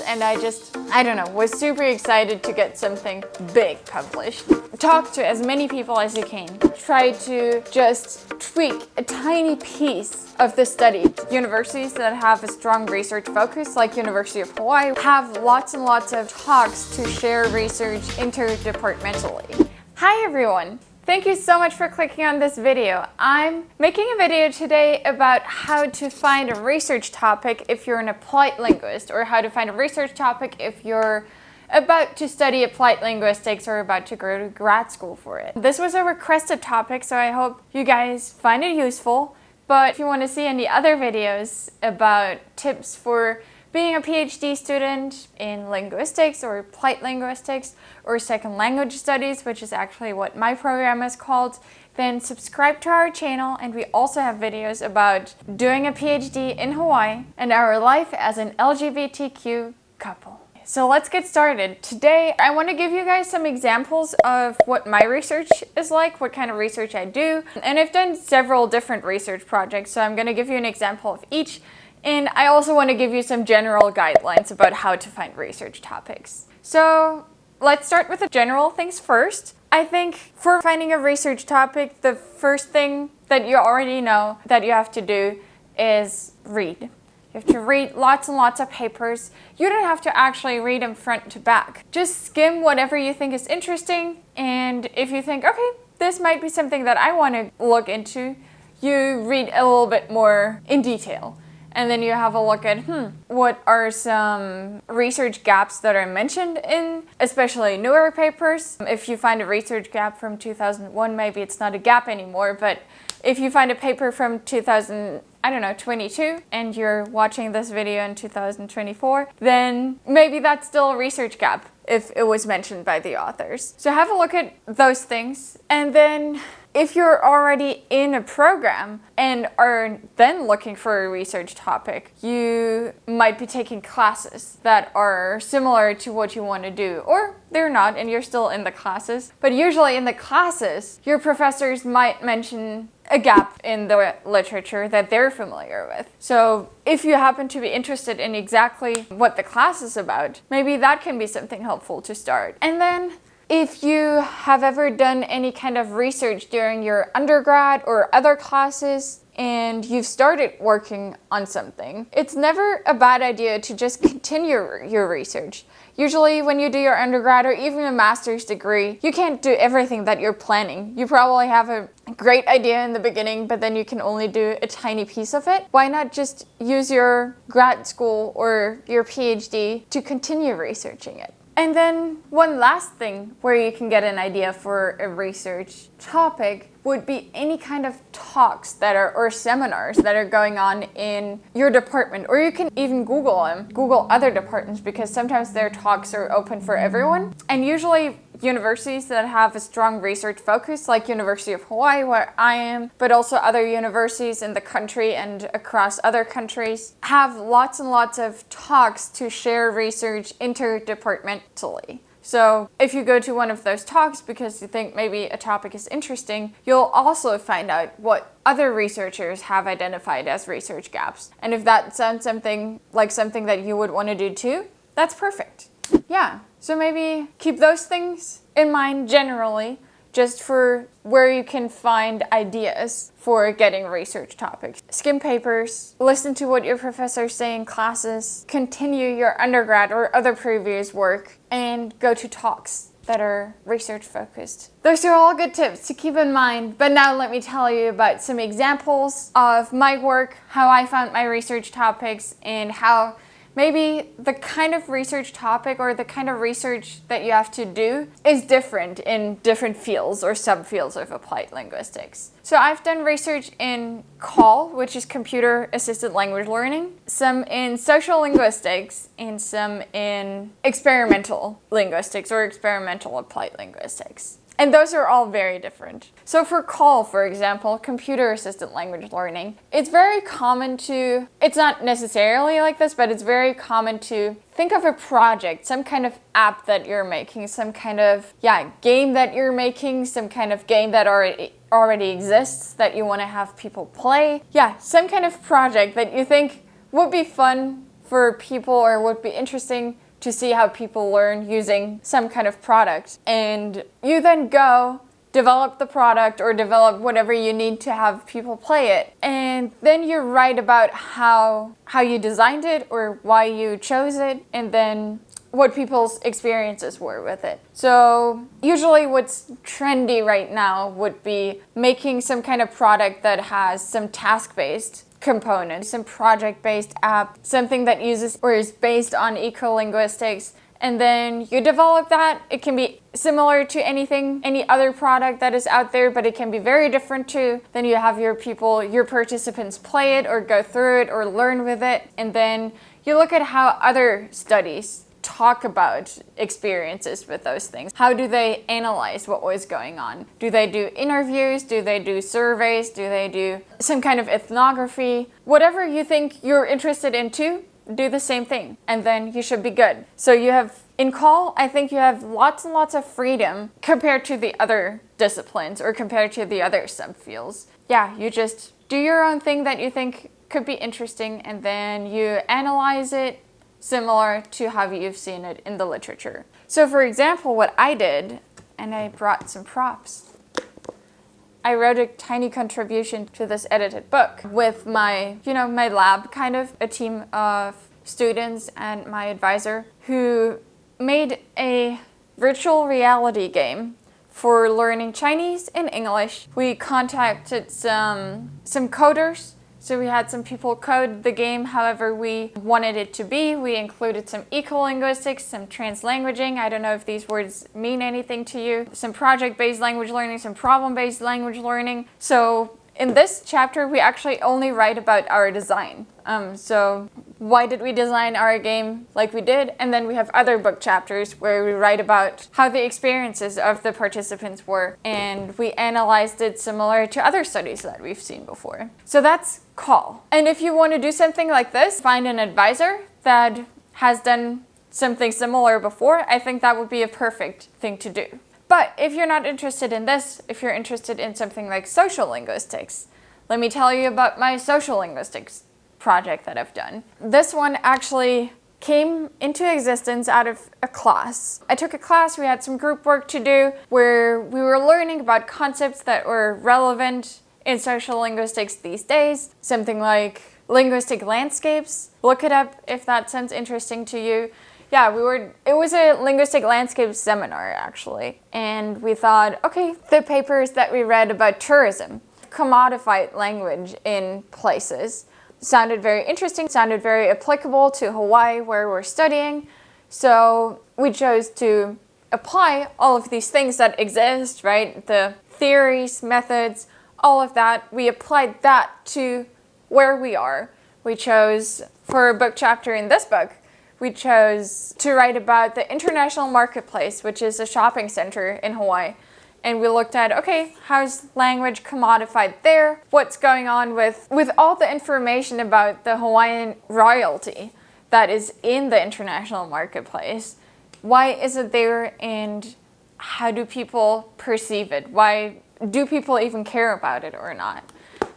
and I don't know, was super excited to get something big published. Talk to as many people as you can. Try to just tweak a tiny piece of the study. Universities that have a strong research focus, like University of Hawai'i, have lots and lots of talks to share research interdepartmentally. Hi everyone! Thank you so much for clicking on this video. I'm making a video today about how to find a research topic if you're an applied linguist, or how to find a research topic if you're about to study applied linguistics or about to go to grad school for it. This was a requested topic, so I hope you guys find it useful. But if you want to see any other videos about tips for being a PhD student in linguistics or applied linguistics or second language studies, which is actually what my program is called, then subscribe to our channel. And we also have videos about doing a PhD in Hawaii and our life as an LGBTQ couple. So let's get started. Today, I want to give you guys some examples of what my research is like, what kind of research I do. And I've done several different research projects, so I'm going to give you an example of each. And I also want to give you some general guidelines about how to find research topics. So let's start with the general things first. I think for finding a research topic, the first thing that you already know that you have to do is read. You have to read lots and lots of papers. You don't have to actually read them front to back. Just skim whatever you think is interesting, and if you think, okay, this might be something that I want to look into, you read a little bit more in detail. And then you have a look at, what are some research gaps that are mentioned in especially newer papers. If you find a research gap from 2001, maybe it's not a gap anymore, but if you find a paper from 2022, and you're watching this video in 2024, then maybe that's still a research gap if it was mentioned by the authors. So have a look at those things, and then if you're already in a program and are then looking for a research topic, you might be taking classes that are similar to what you want to do, or they're not and you're still in the classes. But usually in the classes, your professors might mention a gap in the literature that they're familiar with. So if you happen to be interested in exactly what the class is about, maybe that can be something helpful to start. And then if you have ever done any kind of research during your undergrad or other classes and you've started working on something, it's never a bad idea to just continue your research. Usually when you do your undergrad or even a master's degree, you can't do everything that you're planning. You probably have a great idea in the beginning, but then you can only do a tiny piece of it. Why not just use your grad school or your PhD to continue researching it? And then one last thing where you can get an idea for a research topic would be any kind of talks that are, or seminars that are going on in your department. Or you can even Google them, Google other departments, because sometimes their talks are open for everyone. And usually universities that have a strong research focus, like University of Hawai'i, where I am, but also other universities in the country and across other countries, have lots and lots of talks to share research interdepartmentally. So if you go to one of those talks because you think maybe a topic is interesting, you'll also find out what other researchers have identified as research gaps. And if that sounds something that you would want to do too, that's perfect. Yeah, so maybe keep those things in mind generally, just for where you can find ideas for getting research topics. Skim papers, listen to what your professors say in classes, continue your undergrad or other previous work, and go to talks that are research focused. Those are all good tips to keep in mind, but now let me tell you about some examples of my work, how I found my research topics, and how maybe the kind of research topic or the kind of research that you have to do is different in different fields or subfields of applied linguistics. So I've done research in CAL, which is computer assisted language learning, some in sociolinguistics, and some in experimental linguistics or experimental applied linguistics. And those are all very different. So for CAL, for example, computer assisted language learning, it's very common to, it's not necessarily like this, but it's very common to think of a project, some kind of app that you're making, some kind of, game that you're making, some kind of game that already exists that you want to have people play. Some kind of project that you think would be fun for people, or would be interesting to see how people learn using some kind of product. And you then go develop the product or develop whatever you need to have people play it. And then you write about how you designed it or why you chose it, and then what people's experiences were with it. So usually what's trendy right now would be making some kind of product that has some task-based components, some project-based app, something that uses or is based on ecolinguistics. And then you develop that. It can be similar to any other product that is out there, but it can be very different too. Then you have your participants play it or go through it or learn with it. And then you look at how other studies talk about experiences with those things. How do they analyze what was going on? Do they do interviews? Do they do surveys? Do they do some kind of ethnography? Whatever you think you're interested in too, do the same thing, and then you should be good. So you have, in CAL, I think you have lots and lots of freedom compared to the other disciplines or compared to the other subfields. Yeah, you just do your own thing that you think could be interesting, and then you analyze it similar to how you've seen it in the literature. So for example, what I did, and I brought some props, I wrote a tiny contribution to this edited book with my lab, kind of a team of students and my advisor, who made a virtual reality game for learning Chinese and English. We contacted some coders. So we had some people code the game however we wanted it to be. We included some ecolinguistics, some translanguaging. I don't know if these words mean anything to you. Some project-based language learning, some problem-based language learning. So in this chapter, we actually only write about our design. So why did we design our game like we did? And then we have other book chapters where we write about how the experiences of the participants were. And we analyzed it similar to other studies that we've seen before. So that's CAL. And if you want to do something like this, find an advisor that has done something similar before. I think that would be a perfect thing to do. But if you're not interested in this, if you're interested in something like sociolinguistics, let me tell you about my sociolinguistics project that I've done. This one actually came into existence out of a class. I took a class, we had some group work to do where we were learning about concepts that were relevant in sociolinguistics these days. Something like linguistic landscapes. Look it up if that sounds interesting to you. Yeah, it was a linguistic landscape seminar actually. And we thought, okay, the papers that we read about tourism, commodified language in places, sounded very interesting, sounded very applicable to Hawaii where we're studying. So we chose to apply all of these things that exist, right? The theories, methods, all of that. We applied that to where we are. We chose, for a book chapter in this book, we chose to write about the International Marketplace, which is a shopping center in Hawaii. And we looked at, okay, how's language commodified there? What's going on with all the information about the Hawaiian royalty that is in the International Marketplace? Why is it there, and how do people perceive it? Why do people even care about it or not?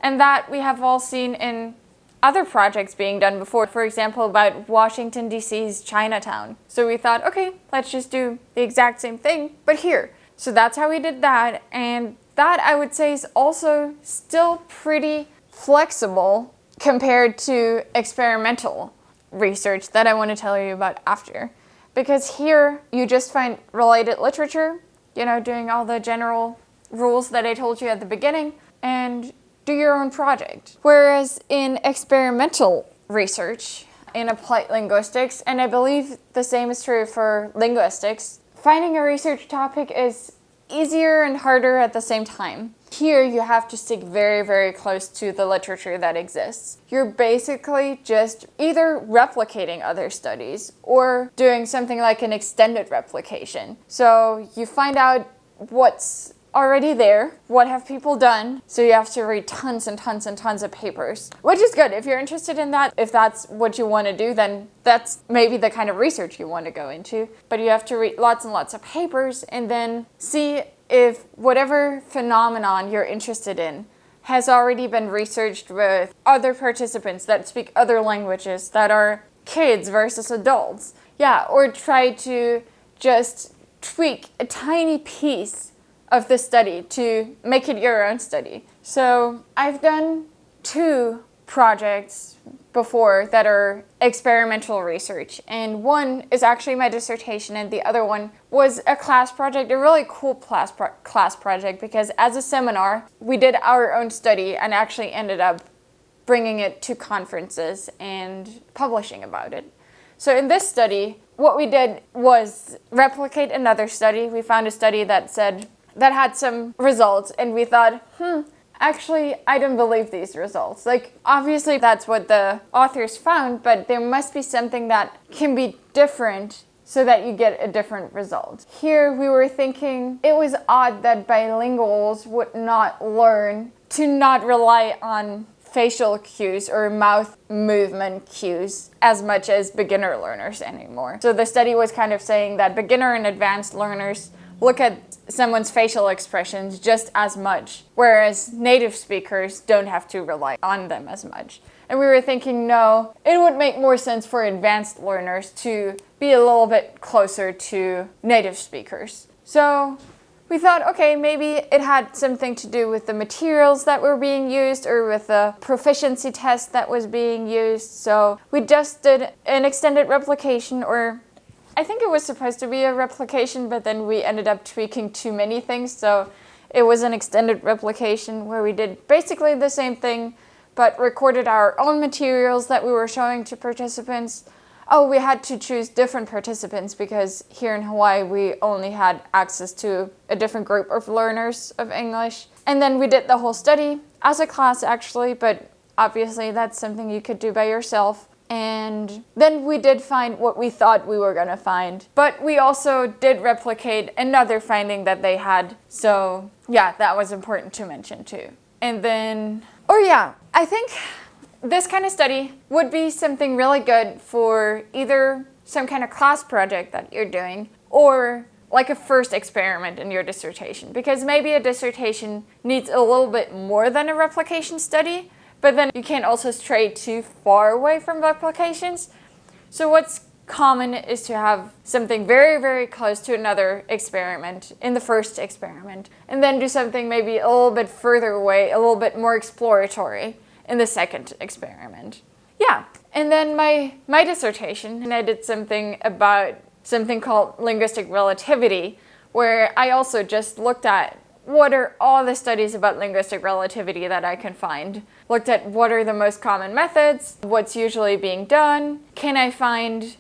And that we have all seen in other projects being done before, for example, about Washington, D.C.'s Chinatown. So we thought, okay, let's just do the exact same thing, but here. So that's how we did that, and that I would say is also still pretty flexible compared to experimental research that I want to tell you about after. Because here you just find related literature, doing all the general rules that I told you at the beginning, and do your own project. Whereas in experimental research, in applied linguistics, and I believe the same is true for linguistics, finding a research topic is easier and harder at the same time. Here you have to stick very, very close to the literature that exists. You're basically just either replicating other studies or doing something like an extended replication. So you find out what's already there, what have people done, so you have to read tons and tons and tons of papers, which is good. If you're interested in that, if that's what you want to do, then that's maybe the kind of research you want to go into. But you have to read lots and lots of papers and then see if whatever phenomenon you're interested in has already been researched with other participants that speak other languages, that are kids versus adults. Yeah, or try to just tweak a tiny piece of the study to make it your own study. So I've done 2 projects before that are experimental research, and one is actually my dissertation and the other one was a class project, a really cool class project, because as a seminar we did our own study and actually ended up bringing it to conferences and publishing about it. So in this study, what we did was replicate another study. We found a study that had some results, and we thought, actually, I don't believe these results. Like, obviously that's what the authors found, but there must be something that can be different so that you get a different result. Here we were thinking it was odd that bilinguals would not learn to not rely on facial cues or mouth movement cues as much as beginner learners anymore. So the study was kind of saying that beginner and advanced learners look at someone's facial expressions just as much, whereas native speakers don't have to rely on them as much. And we were thinking, no, it would make more sense for advanced learners to be a little bit closer to native speakers. So we thought, okay, maybe it had something to do with the materials that were being used or with the proficiency test that was being used. So we just did an extended replication, or I think it was supposed to be a replication, but then we ended up tweaking too many things. So it was an extended replication where we did basically the same thing, but recorded our own materials that we were showing to participants. Oh, we had to choose different participants because here in Hawaii, we only had access to a different group of learners of English. And then we did the whole study as a class, actually, but obviously that's something you could do by yourself. And then we did find what we thought we were gonna find. But we also did replicate another finding that they had. So yeah, that was important to mention too. And then, I think this kind of study would be something really good for either some kind of class project that you're doing or like a first experiment in your dissertation. Because maybe a dissertation needs a little bit more than a replication study, but then you can't also stray too far away from replications. So what's common is to have something very, very close to another experiment in the first experiment, and then do something maybe a little bit further away, a little bit more exploratory in the second experiment. Yeah, and then my dissertation, and I did something about something called linguistic relativity, where I also just looked at what are all the studies about linguistic relativity that I can find. Looked at what are the most common methods, what's usually being done, can I find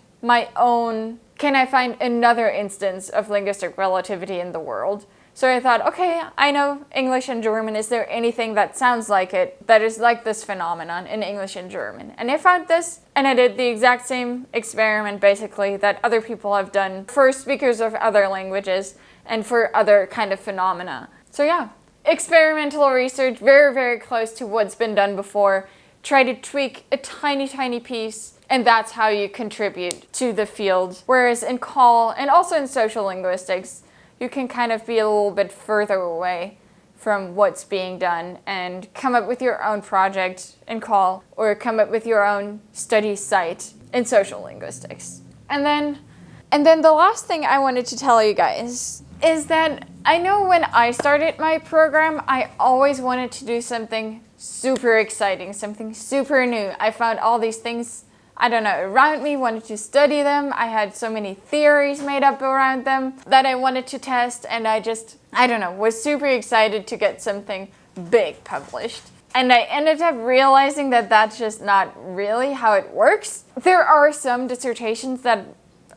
another instance of linguistic relativity in the world? So I thought, okay, I know English and German. Is there anything that sounds like it, that is like this phenomenon in English and German? And I found this, and I did the exact same experiment, basically, that other people have done for speakers of other languages and for other kind of phenomena. So yeah, experimental research, very, very close to what's been done before. Try to tweak a tiny, tiny piece, and that's how you contribute to the field. Whereas in CAL, and also in sociolinguistics, you can kind of be a little bit further away from what's being done and come up with your own project in CAL, or come up with your own study site in sociolinguistics. And then the last thing I wanted to tell you guys is that I know when I started my program, I always wanted to do something super exciting, something super new. I found all these things, around me, wanted to study them. I had so many theories made up around them that I wanted to test, and I was super excited to get something big published. And I ended up realizing that that's just not really how it works. There are some dissertations that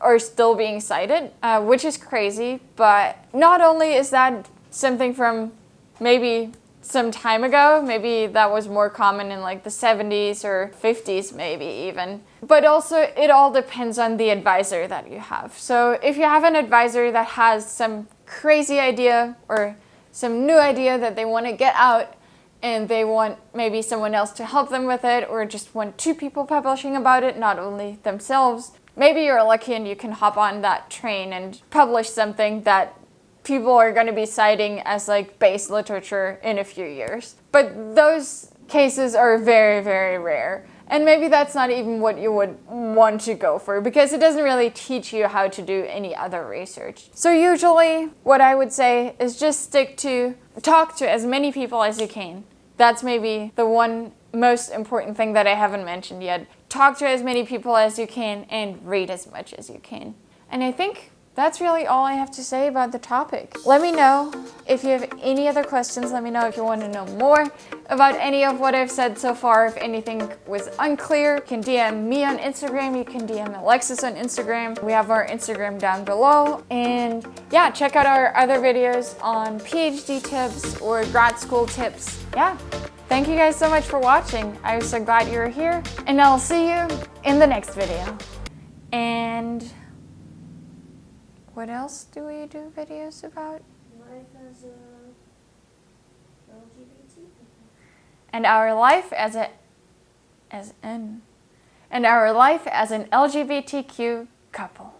are still being cited, which is crazy, but not only is that something from maybe some time ago, maybe that was more common in like the 70s or 50s maybe even, but also it all depends on the advisor that you have. So if you have an advisor that has some crazy idea or some new idea that they want to get out, and they want maybe someone else to help them with it, or just want 2 people publishing about it, not only themselves, maybe you're lucky and you can hop on that train and publish something that people are going to be citing as like base literature in a few years. But those cases are very, very rare. And maybe that's not even what you would want to go for, because it doesn't really teach you how to do any other research. So usually what I would say is just talk to as many people as you can. That's maybe the one most important thing that I haven't mentioned yet. Talk to as many people as you can and read as much as you can. And I think that's really all I have to say about the topic. Let me know if you have any other questions. Let me know if you want to know more about any of what I've said so far. If anything was unclear, you can DM me on Instagram. You can DM Alexus on Instagram. We have our Instagram down below. And yeah, check out our other videos on PhD tips or grad school tips. Yeah, thank you guys so much for watching. I'm so glad you're here. And I'll see you in the next video. And what else do we do videos about? Life as a LGBT. And our life as an LGBTQ couple.